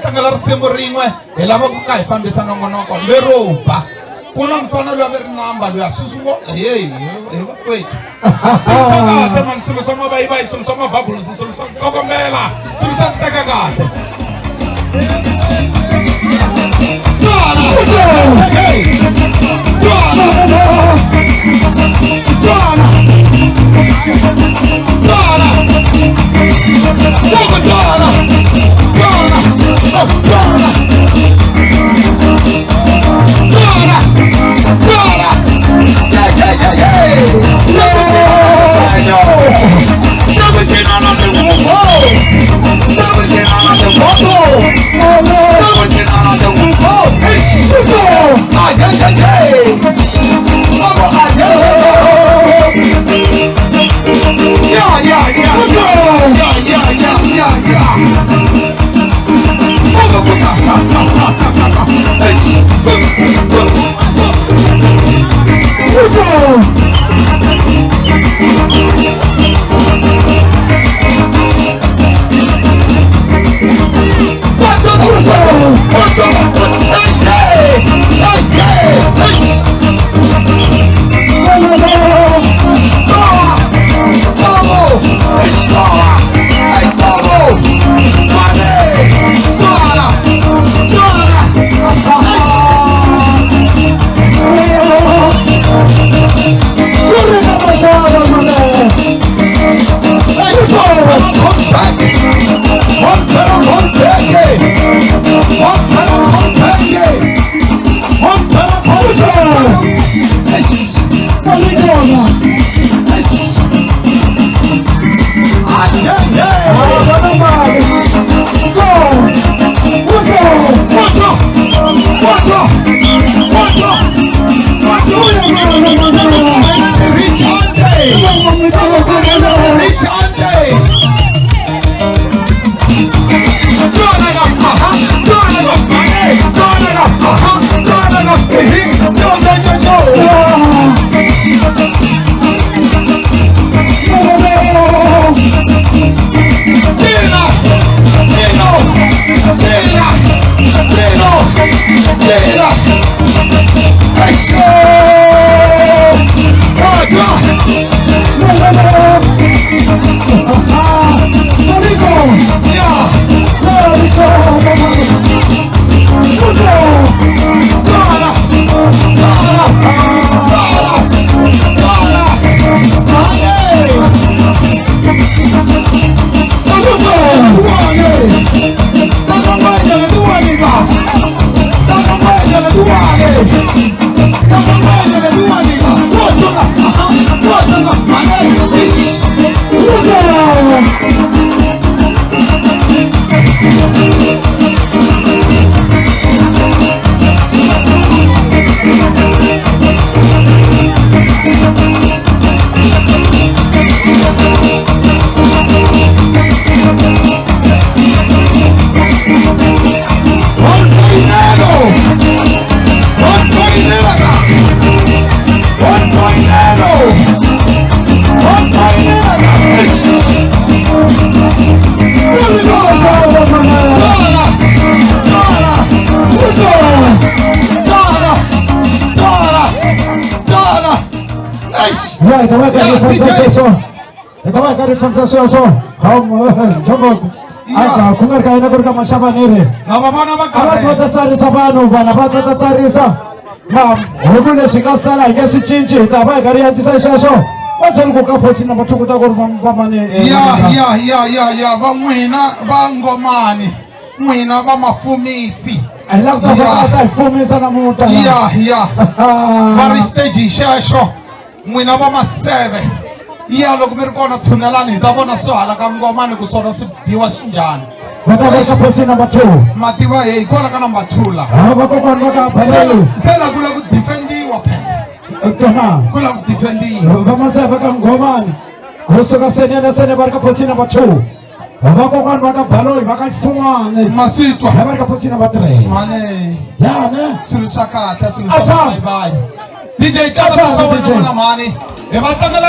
tlangela risimu rin'we hi lava ku ka hi fambisa nongonoko lero ba ku na mfana loyi a nga ri namba loyi a susumo hi vakwethu swilo swa kahle mani swilo swa mavayivayi swilo swa mavhabulusi swilo swa ku kokombela swilo swa ku teka kahle van'wina va ngomani n'wina va mafumisi va ri stage xexo n'wina va maseve loko mi ri kona tshunelani hi ta vona swo hala ka ngomani ku swona swi biwa xinjhani mativa hi kona ka number 2 la se la ku la ku defendiwa ku la ku defendiwa kusuka senene sene va ri ka position number 2 vakokwana va ka Baloyi va ka Fungwane Masitwa va ri ka position number 3 mane yana swilo swa kahle swilo swa bye bye DJ Tata swa wena mani hi va tlangela